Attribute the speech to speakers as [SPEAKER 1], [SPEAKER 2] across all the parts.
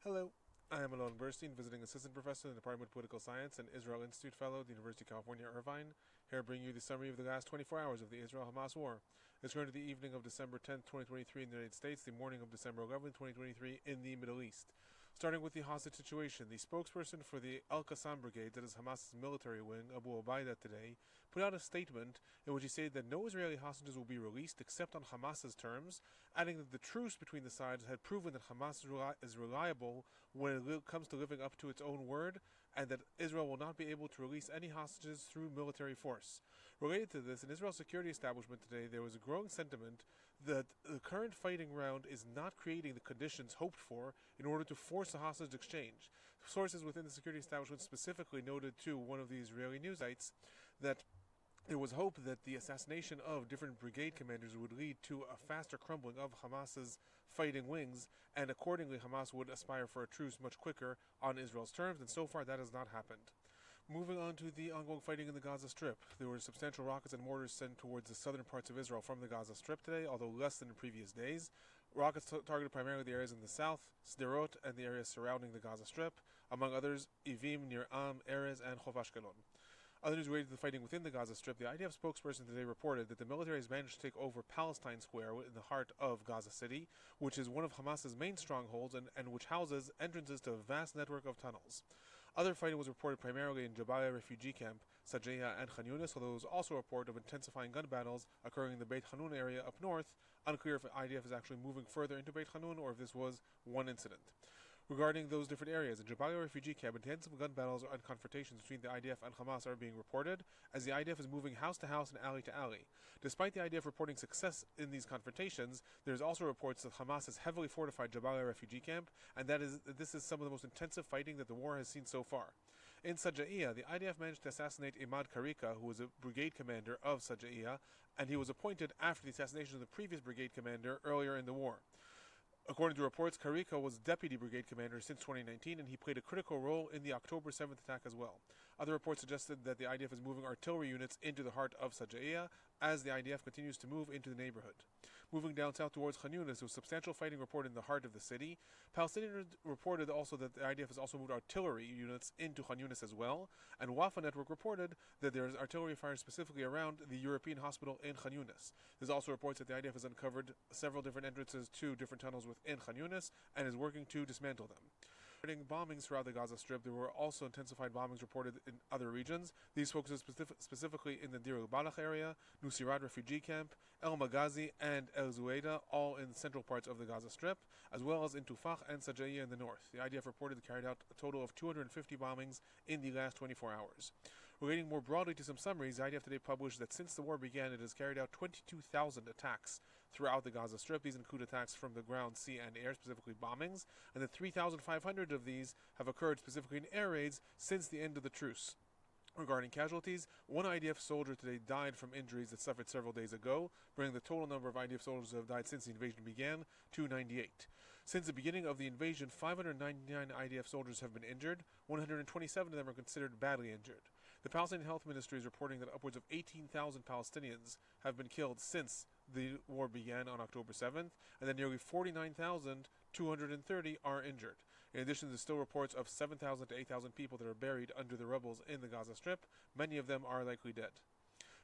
[SPEAKER 1] Hello, I am Alon Burstein, visiting assistant professor in the Department of Political Science and Israel Institute fellow at the University of California, Irvine. Here I bring you the summary of the last 24 hours of the Israel-Hamas war. It's currently the evening of December 10th, 2023 in the United States, the morning of December 11th, 2023 in the Middle East. Starting with the hostage situation, the spokesperson for the Al-Qassam Brigade, that is Hamas's military wing, Abu Ubaidah, today, put out a statement in which he said that no Israeli hostages will be released except on Hamas's terms, adding that the truce between the sides had proven that Hamas is reliable when it comes to living up to its own word, and that Israel will not be able to release any hostages through military force. Related to this, in Israel's security establishment today, there was a growing sentiment that the current fighting round is not creating the conditions hoped for in order to force a hostage exchange. Sources within the security establishment specifically noted to one of the Israeli news sites that there was hope that the assassination of different brigade commanders would lead to a faster crumbling of Hamas's fighting wings, and accordingly Hamas would aspire for a truce much quicker on Israel's terms, and so far that has not happened. Moving on to the ongoing fighting in the Gaza Strip, there were substantial rockets and mortars sent towards the southern parts of Israel from the Gaza Strip today, although less than in previous days. Rockets targeted primarily the areas in the south, Sderot, and the areas surrounding the Gaza Strip, among others Ivim, Nir Am, Erez, and Chof Ashkelon. Other news related to the fighting within the Gaza Strip, the IDF spokesperson today reported that the military has managed to take over Palestine Square in the heart of Gaza City, which is one of Hamas's main strongholds and which houses entrances to a vast network of tunnels. Other fighting was reported primarily in Jabalia refugee camp, Sajaya, and Khan Yunis, although there was also a report of intensifying gun battles occurring in the Beit Hanun area up north. Unclear if the IDF is actually moving further into Beit Hanun or if this was one incident. Regarding those different areas, in Jabalia refugee camp, intensive gun battles and confrontations between the IDF and Hamas are being reported, as the IDF is moving house to house and alley to alley. Despite the IDF reporting success in these confrontations, there's also reports that Hamas has heavily fortified Jabalia refugee camp, and this is some of the most intensive fighting that the war has seen so far. In Sajaiya, the IDF managed to assassinate Imad Karika, who was a brigade commander of Sajaiya, and he was appointed after the assassination of the previous brigade commander earlier in the war. According to reports, Karika was deputy brigade commander since 2019, and he played a critical role in the October 7th attack as well. Other reports suggested that the IDF is moving artillery units into the heart of Sajaiya as the IDF continues to move into the neighborhood. Moving down south towards Khan Yunis, there was substantial fighting reported in the heart of the city. Palestinians reported also that the IDF has also moved artillery units into Khan Yunis as well, and Wafa Network reported that there is artillery fire specifically around the European hospital in Khan Yunis. There's also reports that the IDF has uncovered several different entrances to different tunnels within Khan Yunis and is working to dismantle them. Regarding bombings throughout the Gaza Strip, there were also intensified bombings reported in other regions. These focused specifically in the Deir el-Balach area, Nuseirat refugee camp, El Maghazi, and El Zuwaida, all in the central parts of the Gaza Strip, as well as in Tufah and Sajaiya in the north. The IDF reported carried out a total of 250 bombings in the last 24 hours. Relating more broadly to some summaries, the IDF today published that since the war began, it has carried out 22,000 attacks throughout the Gaza Strip. These include attacks from the ground, sea, and air, specifically bombings, and that 3,500 of these have occurred specifically in air raids since the end of the truce. Regarding casualties, one IDF soldier today died from injuries that suffered several days ago, bringing the total number of IDF soldiers who have died since the invasion began to 98. Since the beginning of the invasion, 599 IDF soldiers have been injured. 127 of them are considered badly injured. The Palestinian Health Ministry is reporting that upwards of 18,000 Palestinians have been killed since the war began on October 7th, and that nearly 49,230 are injured. In addition, there's still reports of 7,000 to 8,000 people that are buried under the rubble in the Gaza Strip. Many of them are likely dead.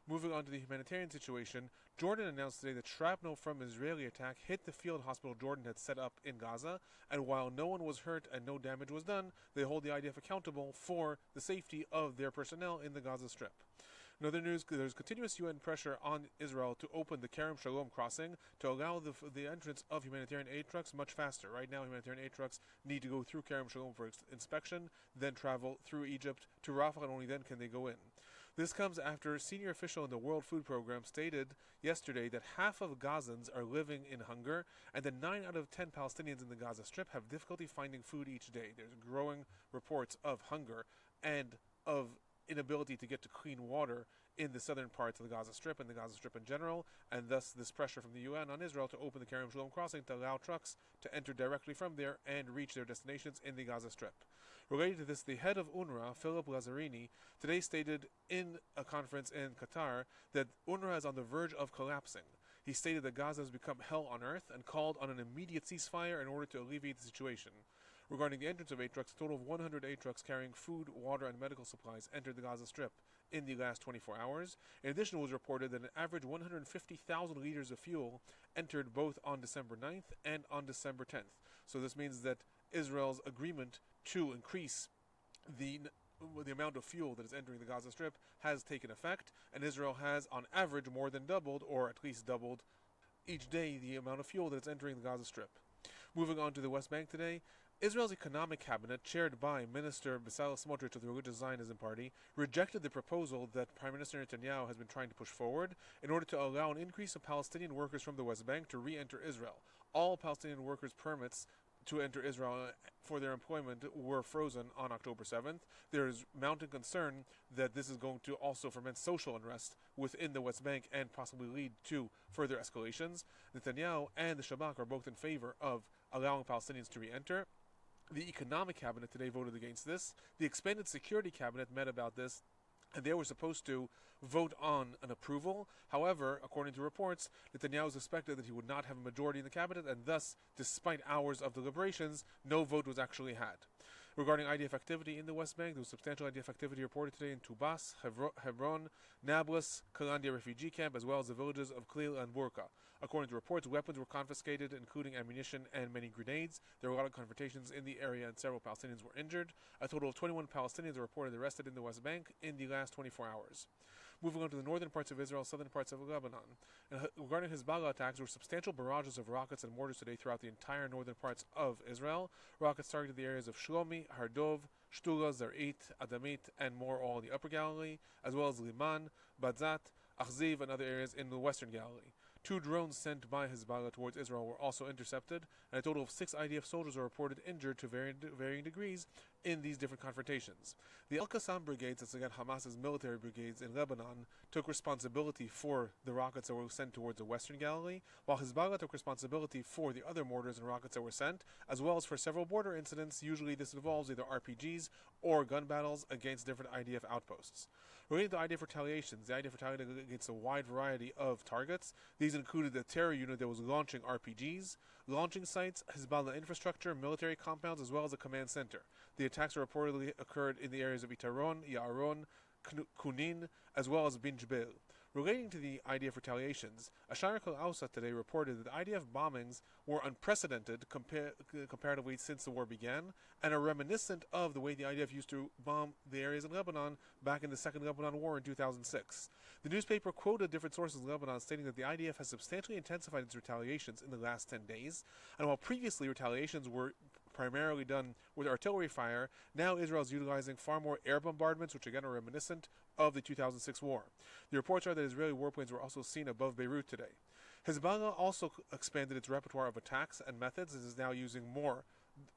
[SPEAKER 1] Moving on to the humanitarian situation, Jordan announced today that shrapnel from an Israeli attack hit the field hospital Jordan had set up in Gaza, and while no one was hurt and no damage was done, they hold the IDF accountable for the safety of their personnel in the Gaza Strip. In other news, there's continuous UN pressure on Israel to open the Kerem Shalom crossing to allow the entrance of humanitarian aid trucks much faster. Right now, humanitarian aid trucks need to go through Kerem Shalom for inspection, then travel through Egypt to Rafah, and only then can they go in. This comes after a senior official in the World Food Program stated yesterday that half of Gazans are living in hunger, and that 9 out of 10 Palestinians in the Gaza Strip have difficulty finding food each day. There's growing reports of hunger and of inability to get to clean water in the southern parts of the Gaza Strip and the Gaza Strip in general, and thus this pressure from the UN on Israel to open the Kerem Shalom crossing to allow trucks to enter directly from there and reach their destinations in the Gaza Strip. Related to this, the head of UNRWA, Philip Lazzarini, today stated in a conference in Qatar that UNRWA is on the verge of collapsing. He stated that Gaza has become hell on earth and called on an immediate ceasefire in order to alleviate the situation. Regarding the entrance of aid trucks, a total of 100 aid trucks carrying food, water, and medical supplies entered the Gaza Strip in the last 24 hours. In addition, it was reported that an average 150,000 liters of fuel entered both on December 9th and on December 10th. So this means that Israel's agreement to increase the amount of fuel that is entering the Gaza Strip has taken effect, and Israel has on average more than doubled, or at least doubled, each day the amount of fuel that is entering the Gaza Strip. Moving on to the West Bank today, Israel's economic cabinet, chaired by Minister Bezalel Smotrich of the Religious Zionism Party, rejected the proposal that Prime Minister Netanyahu has been trying to push forward in order to allow an increase of Palestinian workers from the West Bank to re-enter Israel. All Palestinian workers' permits to enter Israel for their employment were frozen on October 7th. There is mounting concern that this is going to also foment social unrest within the West Bank and possibly lead to further escalations. Netanyahu and the Shabak are both in favor of allowing Palestinians to re-enter. The Economic Cabinet today voted against this. The Expanded Security Cabinet met about this, and they were supposed to vote on an approval. However, according to reports, Netanyahu suspected that he would not have a majority in the cabinet, and thus, despite hours of deliberations, no vote was actually had. Regarding IDF activity in the West Bank, there was substantial IDF activity reported today in Tubas, Hebron, Nablus, Kalandia refugee camp, as well as the villages of Klil and Burka. According to reports, weapons were confiscated, including ammunition and many grenades. There were a lot of confrontations in the area, and several Palestinians were injured. A total of 21 Palestinians were reported arrested in the West Bank in the last 24 hours. Moving on to the northern parts of Israel, southern parts of Lebanon. Regarding Hezbollah attacks, there were substantial barrages of rockets and mortars today throughout the entire northern parts of Israel. Rockets targeted the areas of Shlomi, Hardov, Shtula, Zar'it, Adamit, and more, all in the Upper Galilee, as well as Liman, Badzat, Achziv, and other areas in the Western Galilee. 2 drones sent by Hezbollah towards Israel were also intercepted, and a total of 6 IDF soldiers are reported injured to varying degrees in these different confrontations. The Al-Qassam brigades, that's again Hamas's military brigades in Lebanon, took responsibility for the rockets that were sent towards the Western Galilee, while Hezbollah took responsibility for the other mortars and rockets that were sent, as well as for several border incidents. Usually this involves either RPGs or gun battles against different IDF outposts. Related to IDF retaliations, the IDF retaliated against a wide variety of targets. These included the terror unit that was launching RPGs, launching sites, Hezbollah infrastructure, military compounds, as well as a command center. The attacks reportedly occurred in the areas of Itaron, Ya'aron, Kunin, as well as Bin Jbel. Relating to the IDF retaliations, Asharq al-Awsat today reported that IDF bombings were unprecedented comparatively since the war began, and are reminiscent of the way the IDF used to bomb the areas in Lebanon back in the Second Lebanon War in 2006. The newspaper quoted different sources in Lebanon stating that the IDF has substantially intensified its retaliations in the last 10 days, and while previously retaliations were primarily done with artillery fire, now Israel is utilizing far more air bombardments, which again are reminiscent of the 2006 war. The reports are that Israeli warplanes were also seen above Beirut today. Hezbollah also expanded its repertoire of attacks and methods and is now using more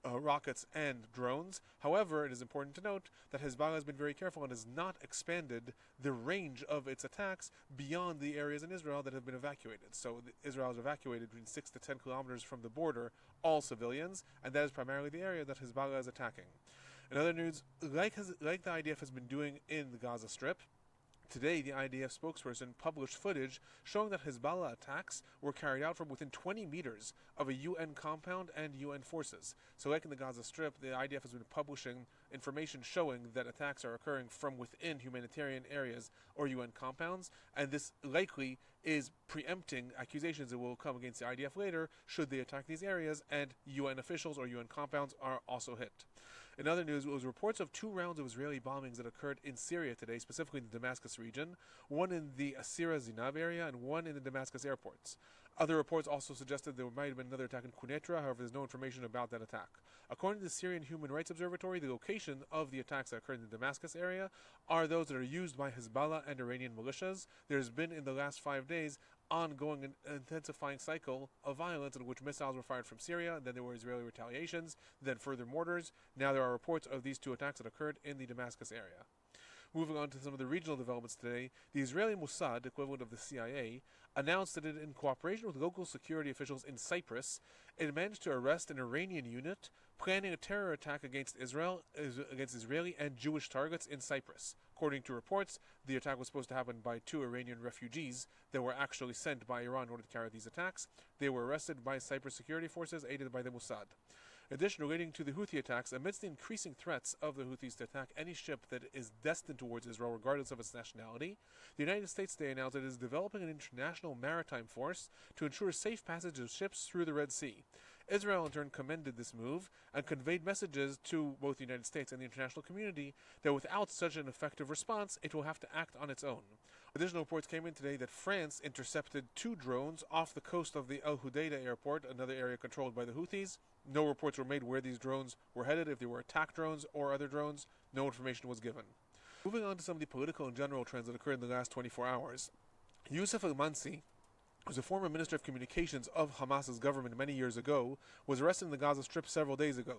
[SPEAKER 1] rockets and drones. However, it is important to note that Hezbollah has been very careful and has not expanded the range of its attacks beyond the areas in Israel that have been evacuated. So Israel has evacuated between 6 to 10 kilometers from the border all civilians, and that is primarily the area that Hezbollah is attacking. In other news, like the IDF has been doing in the Gaza Strip, today, the IDF spokesperson published footage showing that Hezbollah attacks were carried out from within 20 meters of a UN compound and UN forces. So like in the Gaza Strip, the IDF has been publishing information showing that attacks are occurring from within humanitarian areas or UN compounds, and this likely is preempting accusations that will come against the IDF later should they attack these areas and UN officials or UN compounds are also hit. In other news, it was reports of 2 rounds of Israeli bombings that occurred in Syria today, specifically in the Damascus region, one in the Asira Zinab area and one in the Damascus airports. Other reports also suggested there might have been another attack in Quneitra, however there's no information about that attack. According to the Syrian Human Rights Observatory, the location of the attacks that occurred in the Damascus area are those that are used by Hezbollah and Iranian militias. There's been, in the last 5 days, ongoing and intensifying cycle of violence in which missiles were fired from Syria, then there were Israeli retaliations, then further mortars. Now there are reports of these 2 attacks that occurred in the Damascus area. Moving on to some of the regional developments today, the Israeli Mossad, equivalent of the CIA, announced that in cooperation with local security officials in Cyprus, it managed to arrest an Iranian unit planning a terror attack against against Israeli and Jewish targets in Cyprus. According to reports, the attack was supposed to happen by 2 Iranian refugees that were actually sent by Iran in order to carry out these attacks. They were arrested by Cyprus security forces aided by the Mossad. In addition, relating to the Houthi attacks, amidst the increasing threats of the Houthis to attack any ship that is destined towards Israel, regardless of its nationality, the United States today announced it is developing an international maritime force to ensure safe passage of ships through the Red Sea. Israel in turn commended this move and conveyed messages to both the United States and the international community that without such an effective response, it will have to act on its own. Additional reports came in today that France intercepted 2 drones off the coast of the El Hudaydah airport, another area controlled by the Houthis. No reports were made where these drones were headed, if they were attack drones or other drones. No information was given. Moving on to some of the political and general trends that occurred in the last 24 hours. Youssef al-Mansi, who's a former Minister of Communications of Hamas's government many years ago, was arrested in the Gaza Strip several days ago.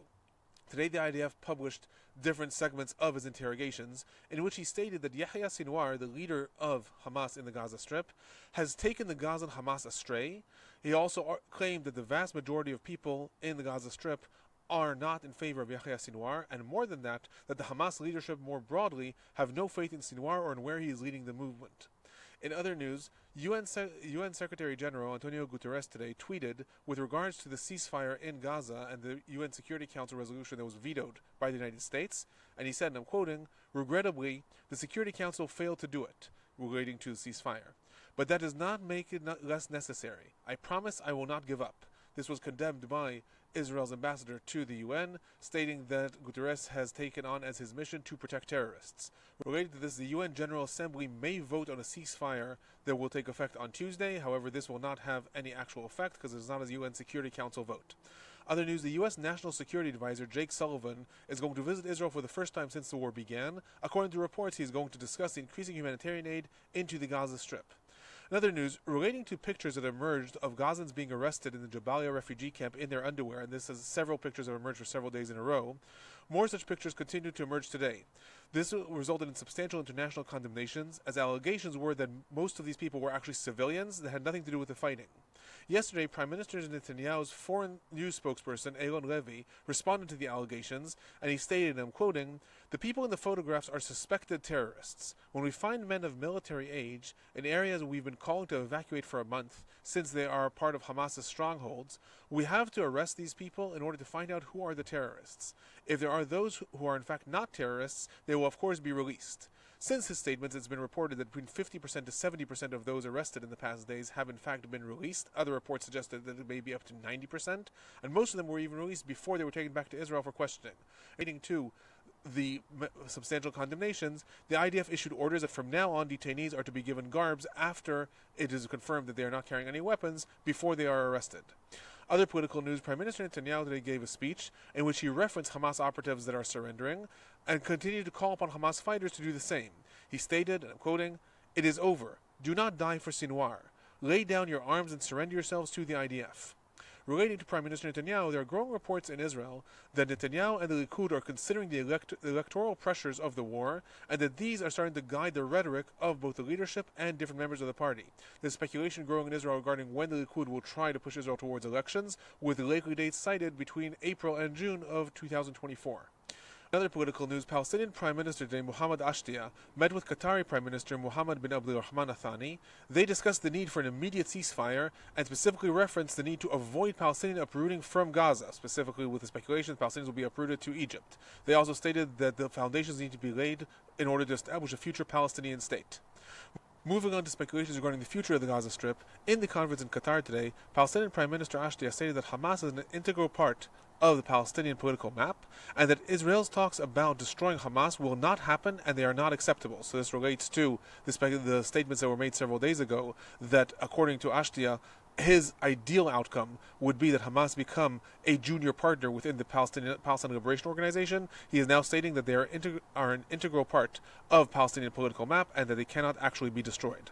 [SPEAKER 1] Today, the IDF published different segments of his interrogations, in which he stated that Yahya Sinwar, the leader of Hamas in the Gaza Strip, has taken the Gazan Hamas astray. He also claimed that the vast majority of people in the Gaza Strip are not in favor of Yahya Sinwar, and more than that, that the Hamas leadership more broadly have no faith in Sinwar or in where he is leading the movement. In other news, UN Secretary General Antonio Guterres today tweeted with regards to the ceasefire in Gaza and the UN Security Council resolution that was vetoed by the United States, and he said, and I'm quoting, "Regrettably, the Security Council failed to do it," relating to the ceasefire. "But that does not make it less necessary. I promise I will not give up." This was condemned by Israel's ambassador to the UN, stating that Guterres has taken on as his mission to protect terrorists. Related to this, the UN General Assembly may vote on a ceasefire that will take effect on Tuesday. However, this will not have any actual effect because it is not a UN Security Council vote. Other news, the U.S. National Security Advisor Jake Sullivan is going to visit Israel for the first time since the war began. According to reports, he is going to discuss the increasing humanitarian aid into the Gaza Strip. In other news, relating to pictures that emerged of Gazans being arrested in the Jabalia refugee camp in their underwear, and this has several pictures that have emerged for several days in a row, more such pictures continue to emerge today. This resulted in substantial international condemnations, as allegations were that most of these people were actually civilians that had nothing to do with the fighting. Yesterday, Prime Minister Netanyahu's foreign news spokesperson, Alon responded to the allegations, and he stated, and I'm quoting, "The people in the photographs are suspected terrorists. When we find men of military age in areas we've been calling to evacuate for a month, since they are part of Hamas's strongholds, we have to arrest these people in order to find out who are the terrorists. If there are those who are in fact not terrorists, they will of course be released." Since his statements, it's been reported that between 50% to 70% of those arrested in the past days have in fact been released. Other reports suggested that it may be up to 90%, and most of them were even released before they were taken back to Israel for questioning. Leading to the substantial condemnations, the IDF issued orders that from now on detainees are to be given garbs after it is confirmed that they are not carrying any weapons before they are arrested. Other political news, Prime Minister Netanyahu today gave a speech in which he referenced Hamas operatives that are surrendering and continued to call upon Hamas fighters to do the same. He stated, and I'm quoting, "It is over. Do not die for Sinwar. Lay down your arms and surrender yourselves to the IDF." Relating to Prime Minister Netanyahu, there are growing reports in Israel that Netanyahu and the Likud are considering the electoral pressures of the war, and that these are starting to guide the rhetoric of both the leadership and different members of the party. There's speculation growing in Israel regarding when the Likud will try to push Israel towards elections, with likely dates cited between April and June of 2024. Another political news, Palestinian Prime Minister today, Mohammed Ashtiya, met with Qatari Prime Minister Mohammed bin Abdulrahman Al-Thani. They discussed the need for an immediate ceasefire and specifically referenced the need to avoid Palestinian uprooting from Gaza, specifically with the speculation that Palestinians will be uprooted to Egypt. They also stated that the foundations need to be laid in order to establish a future Palestinian state. Moving on to speculations regarding the future of the Gaza Strip, in the conference in Qatar today, Palestinian Prime Minister Ashtiya stated that Hamas is an integral part of the Palestinian political map, and that Israel's talks about destroying Hamas will not happen and they are not acceptable. So this relates to the statements that were made several days ago that, according to Ashtiya, his ideal outcome would be that Hamas become a junior partner within the Palestinian Liberation Organization. He is now stating that they are an integral part of Palestinian political map and that they cannot actually be destroyed.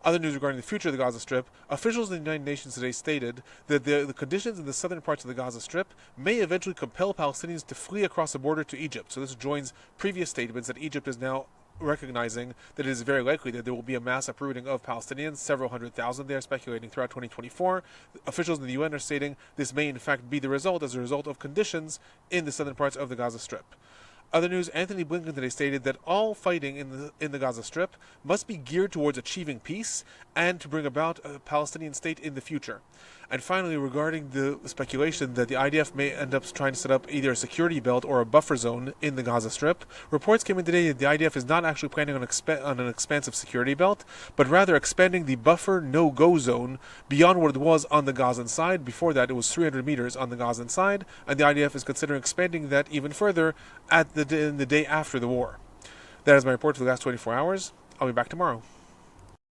[SPEAKER 1] Other news regarding the future of the Gaza Strip, officials in the United Nations today stated that the conditions in the southern parts of the Gaza Strip may eventually compel Palestinians to flee across the border to Egypt. So this joins previous statements that Egypt is now recognizing that it is very likely that there will be a mass uprooting of Palestinians, several 100,000 they are speculating throughout 2024. Officials in the UN are stating this may in fact be the result as a result of conditions in the southern parts of the Gaza Strip. Other news, Anthony Blinken today stated that all fighting in the Gaza Strip must be geared towards achieving peace and to bring about a Palestinian state in the future. And finally, regarding the speculation that the IDF may end up trying to set up either a security belt or a buffer zone in the Gaza Strip, reports came in today that the IDF is not actually planning on an expansive security belt, but rather expanding the buffer no-go zone beyond what it was on the Gazan side. Before that, it was 300 meters on the Gazan side, and the IDF is considering expanding that even further in the day after the war. That is my report for the last 24 hours. I'll be back tomorrow.